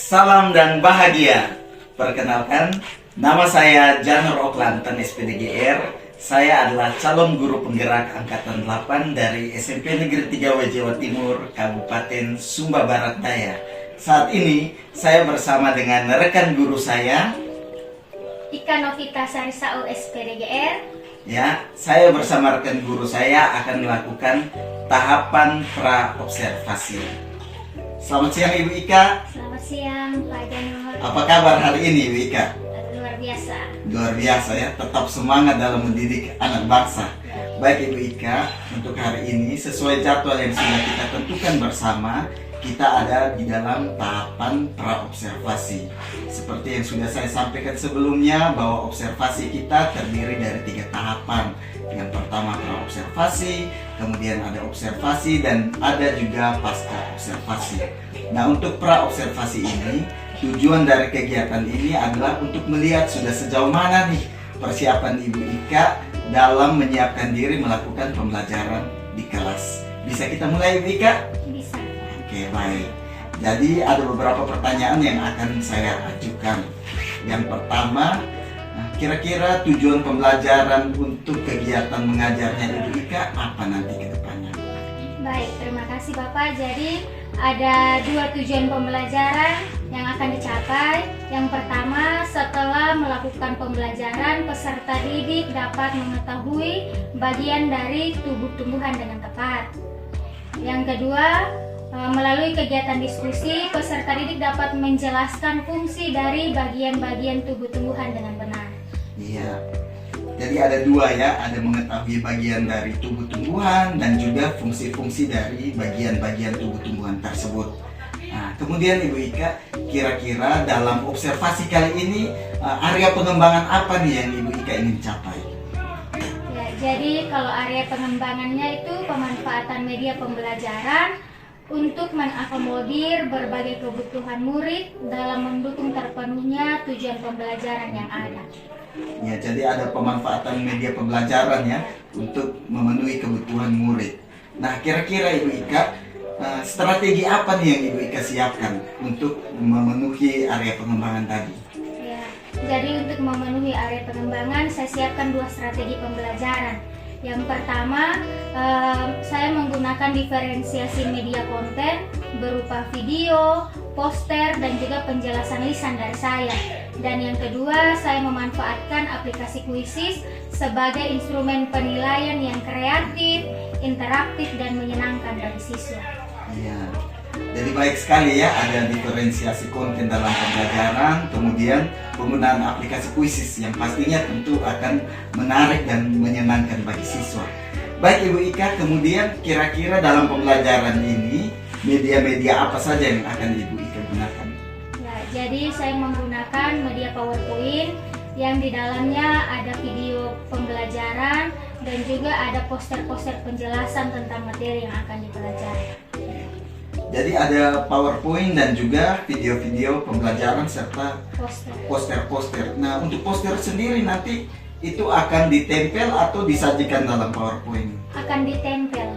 Salam dan bahagia. Perkenalkan, nama saya Janur Oklanten SPDGR. Saya adalah calon guru penggerak angkatan 8 dari SMP Negeri 3W Jawa Timur, Kabupaten Sumba Barat Daya. Saat ini saya bersama dengan rekan guru saya, Ika Novita Sarisau SPDGR. Ya, saya bersama rekan guru saya akan melakukan tahapan pra-observasi. Selamat siang Ibu Ika. Selamat siang Pak Janur. Apa kabar hari ini Ibu Ika? Luar biasa. Luar biasa ya, tetap semangat dalam mendidik anak bangsa. Baik Ibu Ika, untuk hari ini sesuai jadwal yang sudah kita tentukan bersama, kita ada di dalam tahapan pra-observasi. Seperti yang sudah saya sampaikan sebelumnya, bahwa observasi kita terdiri dari 3 tahapan. Yang pertama pra-observasi, kemudian ada observasi, dan ada juga pasca observasi. Nah, untuk pra-observasi ini, tujuan dari kegiatan ini adalah untuk melihat sudah sejauh mana nih persiapan Ibu Ika dalam menyiapkan diri melakukan pembelajaran di kelas. Bisa kita mulai Ibu Ika? Bisa. Oke, baik. Jadi ada beberapa pertanyaan yang akan saya ajukan. Yang pertama, kira-kira tujuan pembelajaran untuk kegiatan mengajarnya Ibu Ika apa nanti ke depannya? Baik, terima kasih Bapak. Jadi ada 2 tujuan pembelajaran yang akan dicapai. Yang pertama, setelah melakukan pembelajaran, peserta didik dapat mengetahui bagian dari tubuh tumbuhan dengan tepat. Yang kedua, melalui kegiatan diskusi, peserta didik dapat menjelaskan fungsi dari bagian-bagian tubuh tumbuhan dengan benar. Iya. Jadi ada 2 ya, ada mengetahui bagian dari tubuh tumbuhan dan juga fungsi-fungsi dari bagian-bagian tubuh tumbuhan tersebut. Nah, kemudian Ibu Ika, kira-kira dalam observasi kali ini area pengembangan apa nih yang Ibu Ika ingin capai? Ya, jadi kalau area pengembangannya itu pemanfaatan media pembelajaran untuk mengakomodir berbagai kebutuhan murid dalam mendukung terpenuhnya tujuan pembelajaran yang ada. Ya, jadi ada pemanfaatan media pembelajaran ya untuk memenuhi kebutuhan murid. Nah, kira-kira Ibu Ika, strategi apa nih yang Ibu Ika siapkan untuk memenuhi area pengembangan tadi? Ya, jadi untuk memenuhi area pengembangan, saya siapkan 2 strategi pembelajaran. Yang pertama, saya menggunakan diferensiasi media konten berupa video, poster, dan juga penjelasan lisan dari saya. Dan yang kedua, saya memanfaatkan aplikasi Quizzes sebagai instrumen penilaian yang kreatif, interaktif, dan menyenangkan bagi siswa. Iya. Jadi baik sekali ya, ada diferensiasi konten dalam pembelajaran, kemudian penggunaan aplikasi Quizzes yang pastinya tentu akan menarik dan menyenangkan bagi siswa. Baik Ibu Ika, kemudian kira-kira dalam pembelajaran ini media-media apa saja yang akan Ibu Ika gunakan? Ya, jadi saya menggunakan media PowerPoint yang di dalamnya ada video pembelajaran dan juga ada poster-poster penjelasan tentang materi yang akan dipelajari. Jadi ada PowerPoint dan juga video-video pembelajaran serta poster-poster. Nah, untuk poster sendiri nanti itu akan ditempel atau disajikan dalam PowerPoint? Akan ditempel.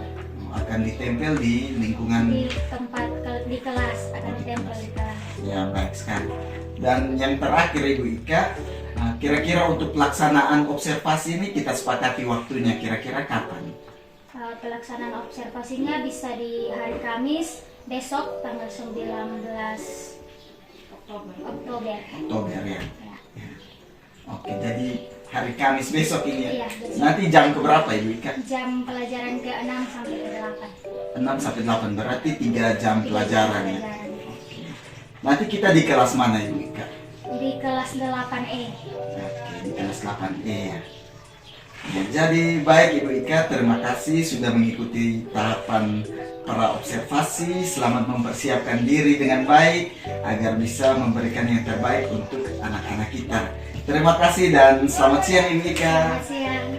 Akan ditempel di lingkungan Di tempat di kelas, akan ditempel di kelas. Ya, baik sekali. Dan yang terakhir Ibu Ika, kira-kira untuk pelaksanaan observasi ini kita sepakati waktunya kira-kira kapan? Pelaksanaan observasinya bisa di hari Kamis besok tanggal 19 Oktober. Oktober ya. Oke, jadi hari Kamis besok ini ya. Iya, besok. Nanti jam keberapa Ibu Ika? Jam pelajaran ke-6 sampai ke-8. 6 sampai 8 berarti 3 jam pelajaran ya. Pelajaran. Nanti kita di kelas mana Ibu Ika? Di kelas 8E. Oke, di kelas 8E ya. Ya, jadi baik Ibu Ika, terima kasih sudah mengikuti tahapan para observasi. Selamat mempersiapkan diri dengan baik agar bisa memberikan yang terbaik untuk anak-anak kita. Terima kasih dan selamat siang Ibu Ika. Selamat siang.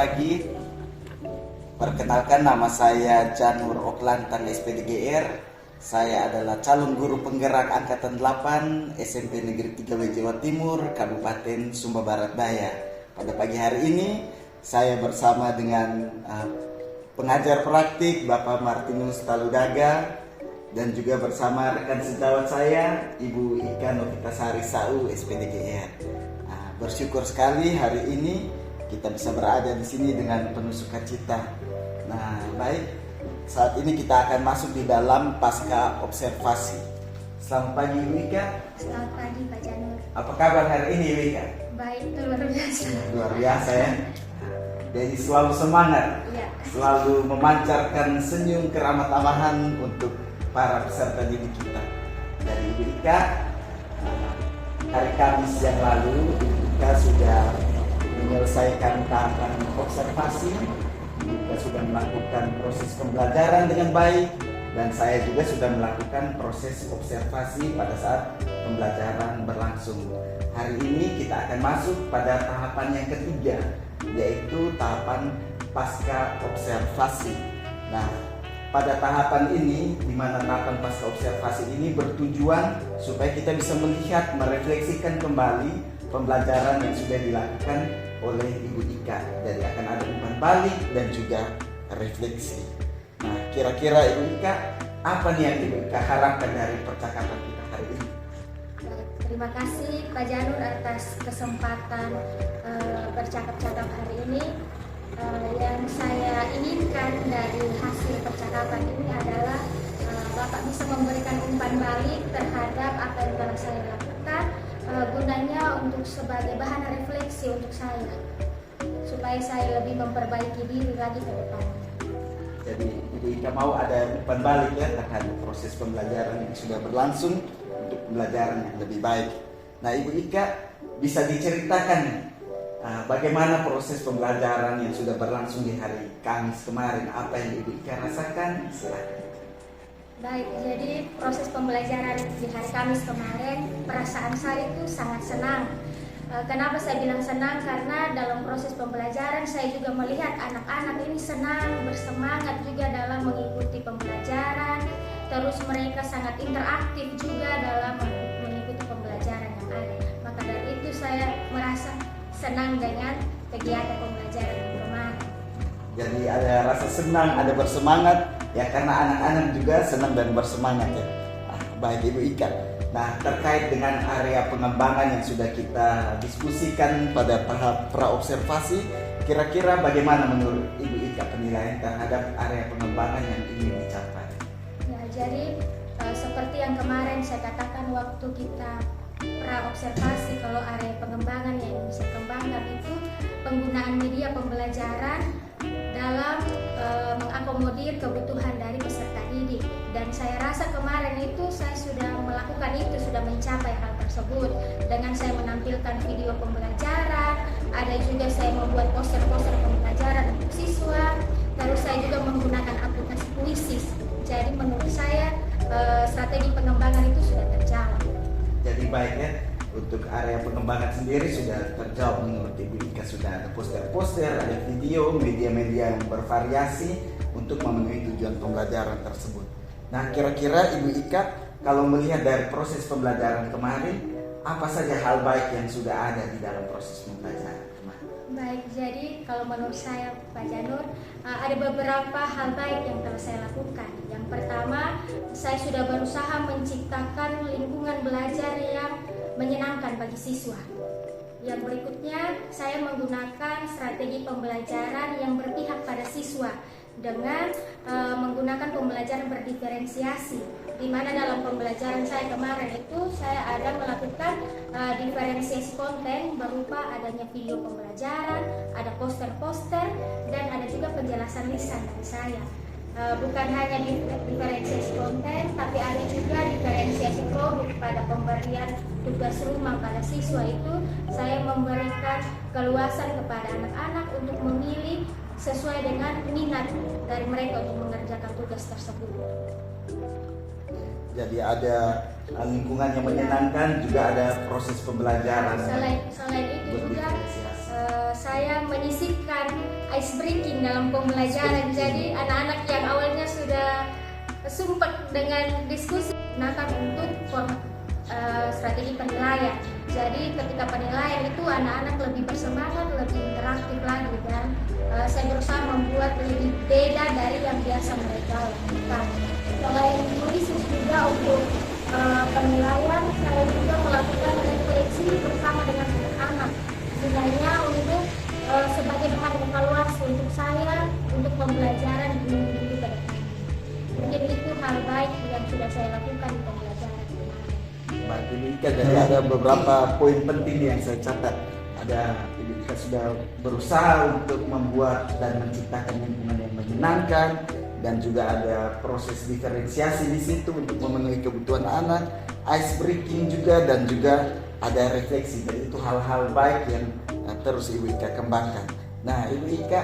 pagi. Perkenalkan, nama saya Janur Oklantan SPDGR. Saya adalah calon guru penggerak Angkatan 8 SMP Negeri 3 Jawa Timur, Kabupaten Sumba Barat Daya. Pada pagi hari ini saya bersama dengan pengajar praktik Bapak Martinus Taludaga dan juga bersama rekan sejawat saya Ibu Ika Novitasari Sau SPDGR. Bersyukur sekali hari ini kita bisa berada di sini dengan penuh sukacita. Nah, baik, saat ini kita akan masuk di dalam pasca observasi. Selamat pagi Ibu Ika. Selamat pagi Pak Janur. Apa kabar hari ini Ibu Ika? Baik, itu luar biasa. Luar biasa ya. Jadi selalu semangat, Iya. selalu memancarkan senyum keramah tamahan untuk para peserta didik kita. Dari Ibu Ika, hari Kamis yang lalu Ibu Ika sudah menyelesaikan tahapan observasi. Ibu Ika sudah melakukan proses pembelajaran dengan baik, dan saya juga sudah melakukan proses observasi pada saat pembelajaran berlangsung. Hari ini kita akan masuk pada tahapan yang ketiga, yaitu tahapan pasca observasi. Nah, pada tahapan ini, di mana tahapan pasca observasi ini bertujuan supaya kita bisa melihat, merefleksikan kembali pembelajaran yang sudah dilakukan oleh Ibu Ika. Jadi akan ada umpan balik dan juga refleksi. Nah, kira-kira Ibu Ika, apa nih yang Ibu Ika harapkan dari percakapan kita hari ini? Terima kasih Pak Janur atas kesempatan bercakap-cakap hari ini. Yang saya inginkan dari hasil percakapan ini adalah Bapak bisa memberikan umpan balik terhadap apa yang telah saya lakukan, gunanya untuk sebagai bahan refleksi untuk saya, supaya saya lebih memperbaiki diri lagi ke depannya. Jadi Ibu Ika mau ada umpan balik ya terhadap proses pembelajaran yang sudah berlangsung untuk pembelajaran yang lebih baik. Nah, Ibu Ika bisa diceritakan bagaimana proses pembelajaran yang sudah berlangsung di hari Kamis kemarin, apa yang Ibu Ika rasakan? Silakan. Baik, jadi proses pembelajaran di hari Kamis kemarin, perasaan saya itu sangat senang. Kenapa saya bilang senang? Karena dalam proses pembelajaran saya juga melihat anak-anak ini senang, bersemangat juga dalam mengikuti pembelajaran. Terus mereka sangat interaktif juga dalam mengikuti pembelajaran yang ada. Maka dari itu saya merasa senang dengan kegiatan pembelajaran yang kemarin. Jadi ada rasa senang, ada bersemangat ya, karena anak-anak juga senang dan bersemangat ya. Baik Ibu Ika. Nah, terkait dengan area pengembangan yang sudah kita diskusikan pada tahap praobservasi, kira-kira bagaimana menurut Ibu Ika penilaian terhadap area pengembangan yang ingin dicapai? Ya, jadi seperti yang kemarin saya katakan waktu kita praobservasi, kalau area pengembangan yang bisa kembangkan itu penggunaan media pembelajaran dalam mengakomodir kebutuhan dari peserta didik. Dan saya rasa kemarin itu saya sudah melakukan itu, sudah mencapai hal tersebut dengan saya menampilkan video pembelajaran, ada juga saya membuat poster-poster pembelajaran untuk siswa, terus saya juga menggunakan aplikasi Puisis. Jadi menurut saya strategi pengembangan itu sudah terjalan. Jadi baik ya, untuk area pengembangan sendiri sudah terjawab menurut Ibu Ika. Sudah ada poster-poster, ada video, media-media yang bervariasi untuk memenuhi tujuan pembelajaran tersebut. Nah, kira-kira Ibu Ika, kalau melihat dari proses pembelajaran kemarin, apa saja hal baik yang sudah ada di dalam proses pembelajaran kemarin? Baik, jadi kalau menurut saya Pak Janur, ada beberapa hal baik yang telah saya lakukan. Yang pertama, saya sudah berusaha menciptakan lingkungan belajar yang menyenangkan bagi siswa. Yang berikutnya, saya menggunakan strategi pembelajaran yang berpihak pada siswa dengan menggunakan pembelajaran berdiferensiasi, di mana dalam pembelajaran saya kemarin itu saya ada melakukan diferensiasi konten berupa adanya video pembelajaran, ada poster-poster, dan ada juga penjelasan lisan dari saya. Bukan hanya diferensiasi konten, tapi ada juga diferensiasi produk pada pemberian tugas rumah pada siswa. Itu saya memberikan keluasan kepada anak-anak untuk memilih sesuai dengan minat dari mereka untuk mengerjakan tugas tersebut. Jadi ada lingkungan yang menyenangkan, juga ada proses pembelajaran. Selain itu juga saya menyisipkan ice breaking dalam pembelajaran. Jadi anak-anak yang awalnya sudah sumpah dengan diskusi gunakan untuk strategi penilaian. Jadi ketika penilaian itu anak-anak lebih bersemangat, lebih interaktif lagi, dan saya berusaha membuat lebih beda dari yang biasa mereka lakukan. Selain menulis juga untuk penilaian, saya juga melakukan refleksi bersama dengan anak-anak. Sebenarnya untuk sebagai bahan evaluasi untuk saya untuk pembelajaran di minggu ke depan. Mungkin itu hal baik yang sudah saya lakukan di pembelajaran. Baik, Ibu Ika, jadi ada beberapa poin penting yang saya catat. Ada Ibu Ika sudah berusaha untuk membuat dan menciptakan lingkungan yang menyenangkan, dan juga ada proses diferensiasi di situ untuk memenuhi kebutuhan anak, ice breaking juga, dan juga ada refleksi. Jadi itu hal-hal baik yang terus Ibu Ika kembangkan. Nah, Ibu Ika,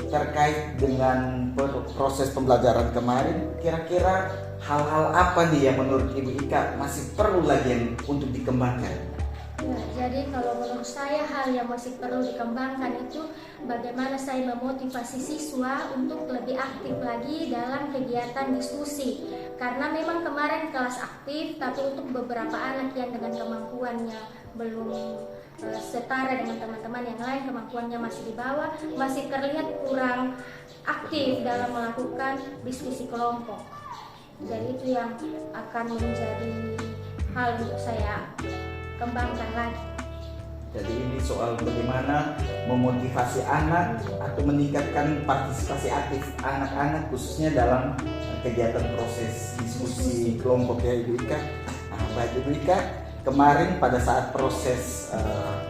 terkait dengan proses pembelajaran kemarin, kira-kira hal-hal apa nih yang menurut Ibu Ika masih perlu lagi yang untuk dikembangkan? Ya, jadi kalau menurut saya hal yang masih perlu dikembangkan itu bagaimana saya memotivasi siswa untuk lebih aktif lagi dalam kegiatan diskusi. Karena memang kemarin kelas aktif, tapi untuk beberapa anak yang dengan kemampuannya belum setara dengan teman-teman yang lain, kemampuannya masih di bawah, masih terlihat kurang aktif dalam melakukan diskusi kelompok. Jadi itu yang akan menjadi hal untuk saya kembangkan lagi. Jadi ini soal bagaimana memotivasi anak atau meningkatkan partisipasi aktif anak-anak khususnya dalam kegiatan proses diskusi kelompok, ya Ibu Ika. Nah, baik Ibu Ika, kemarin pada saat proses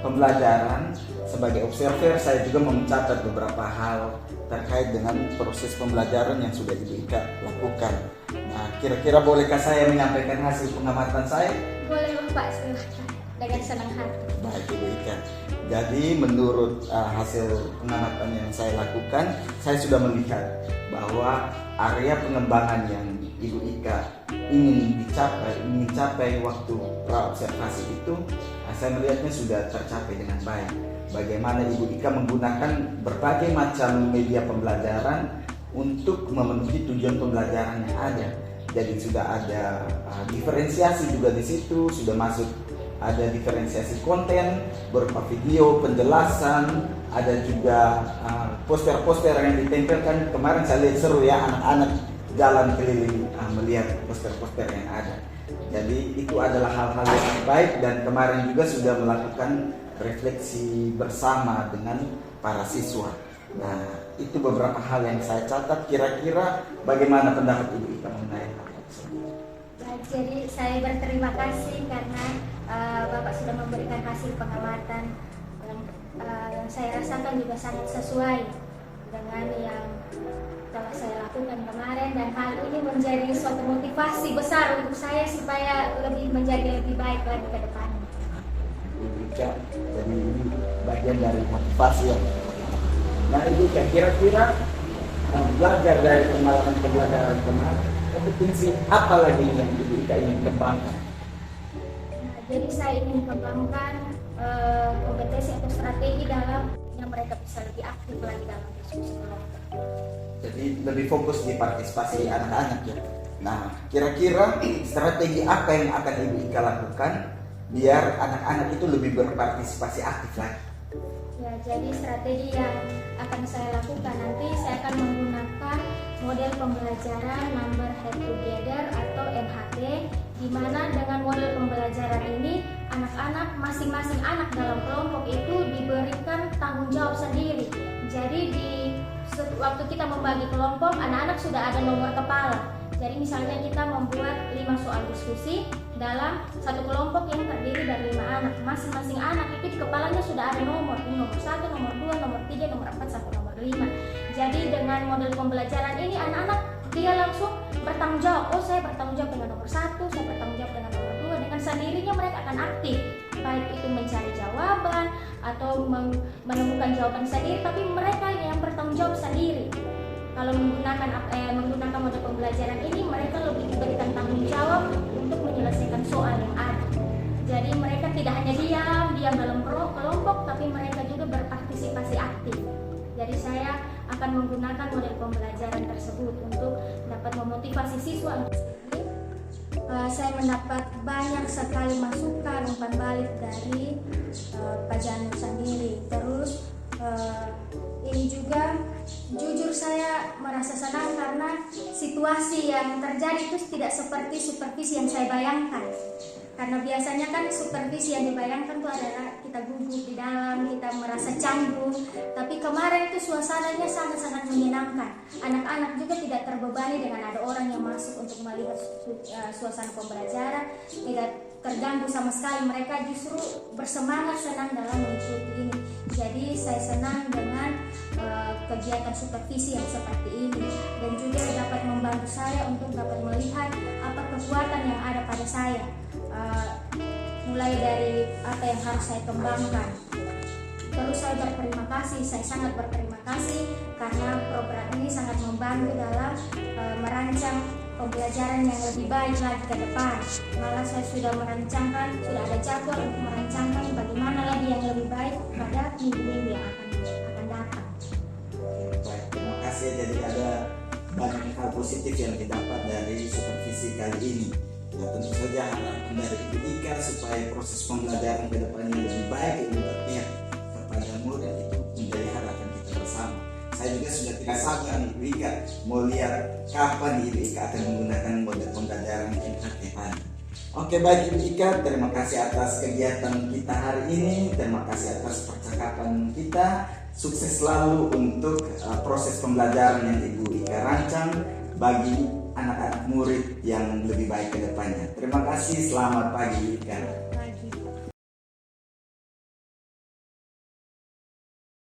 pembelajaran sebagai observer, saya juga mencatat beberapa hal terkait dengan proses pembelajaran yang sudah Ibu Ika lakukan. Nah, kira-kira bolehkah saya menyampaikan hasil pengamatan saya? Boleh Bapak, silahkan. Dengan senang hati. Baik Ibu Ika. Jadi menurut hasil pengamatan yang saya lakukan, saya sudah melihat bahwa area pengembangan yang Ibu Ika ingin capai waktu praobservasi itu, saya melihatnya sudah tercapai dengan baik. Bagaimana Ibu Ika menggunakan berbagai macam media pembelajaran untuk memenuhi tujuan pembelajaran yang ada. Jadi sudah ada diferensiasi juga di situ, sudah masuk ada diferensiasi konten berupa video, penjelasan, ada juga poster-poster yang ditempelkan. Kemarin saya lihat seru ya, anak-anak jalan keliling melihat poster-poster yang ada. Jadi itu adalah hal-hal yang baik, dan kemarin juga sudah melakukan refleksi bersama dengan para siswa. Nah, itu beberapa hal yang saya catat. Kira-kira bagaimana pendapat Ibu Ika mengenai hal tersebut? Baik, jadi saya berterima kasih karena Bapak sudah memberikan hasil pengamatan yang saya rasakan juga sangat sesuai dengan yang telah saya lakukan kemarin, dan hal ini menjadi suatu motivasi besar untuk saya supaya menjadi lebih baik lagi ke depan. Ibu Ika, jadi ini bagian dari motivasi ya. Nah Ibu Ika, kira-kira belajar dari pengalaman pembelajaran kemarin, kompetensi apa lagi yang Ibu Ika ingin kembangkan? Jadi saya ingin kembangkan kompetensi atau strategi dalam yang mereka bisa lebih aktif lagi dalam diskusi kelompok. Jadi lebih fokus di partisipasi anak-anak ya. Nah, kira-kira strategi apa yang akan Ibu Ika lakukan biar anak-anak itu lebih berpartisipasi aktif lagi? Ya, jadi strategi yang akan saya lakukan nanti, saya akan menggunakan model pembelajaran Number Head Together atau NHT, di mana dengan model pembelajaran ini anak-anak, masing-masing anak dalam kelompok itu diberikan tanggung jawab sendiri. Jadi waktu kita membagi kelompok, anak-anak sudah ada nomor kepala. Jadi misalnya kita membuat 5 soal diskusi dalam satu kelompok yang terdiri dari 5 anak. Masing-masing anak itu di kepalanya sudah ada nomor. Ini nomor 1, nomor 2, nomor 3, nomor 4, sampai nomor 5. Jadi dengan model pembelajaran ini anak-anak dia langsung bertanggung jawab. Oh, saya bertanggung jawab dengan nomor 1, saya bertanggung jawab dengan nomor 2. Dengan sendirinya mereka akan aktif, baik itu mencari jawaban atau menemukan jawaban sendiri, tapi mereka yang bertanggung jawab sendiri. Kalau menggunakan model pembelajaran ini, mereka lebih diberikan tanggung jawab untuk menyelesaikan soal yang ada. Jadi mereka tidak hanya diam dalam kelompok, tapi mereka juga berpartisipasi partisipasi aktif. Jadi saya akan menggunakan model pembelajaran tersebut untuk dapat memotivasi siswa. Saya mendapat banyak sekali masukan umpan balik dari Pak Janur sendiri. Terus ini juga jujur saya merasa senang karena situasi yang terjadi itu tidak seperti supervisi yang saya bayangkan. Karena biasanya kan supervisi yang dibayangkan itu adalah kita gugup di dalam, kita merasa canggung. Tapi kemarin itu suasananya sangat-sangat menyenangkan. Anak-anak juga tidak terbebani dengan ada orang yang masuk untuk melihat suasana pembelajaran, tidak terganggu sama sekali. Mereka justru bersemangat senang dalam mengikuti ini. Jadi saya senang dengan kegiatan supervisi yang seperti ini, dan juga dapat membantu saya untuk dapat melihat apa kekuatan yang ada pada saya. Mulai dari apa yang harus saya kembangkan. Terus saya berterima kasih, saya sangat berterima kasih karena program ini sangat membantu dalam merancang pembelajaran yang lebih baik lagi ke depan. Malah saya sudah merancangkan, sudah ada jadwal untuk merancangkan bagaimana lagi yang lebih baik pada minggu-minggu yang akan datang. Baik, terima kasih. Jadi ada banyak hal positif yang didapat dari supervisi kali ini. Ya, tentu saja harapan dari Ibu Ika supaya proses pembelajaran ke depannya lebih baik, lebih berpihak kepada murid itu menjadi harapan kita bersama. Saya juga sudah tidak sabar Ibu Ika mau lihat kapan Ibu Ika akan menggunakan model pembelajaran MHTH. Oke, baik Ibu Ika, terima kasih atas kegiatan kita hari ini, terima kasih atas percakapan kita. Sukses selalu untuk proses pembelajaran yang Ibu Ika rancang bagi anak-anak murid yang lebih baik ke depannya. Terima kasih, selamat pagi Ika.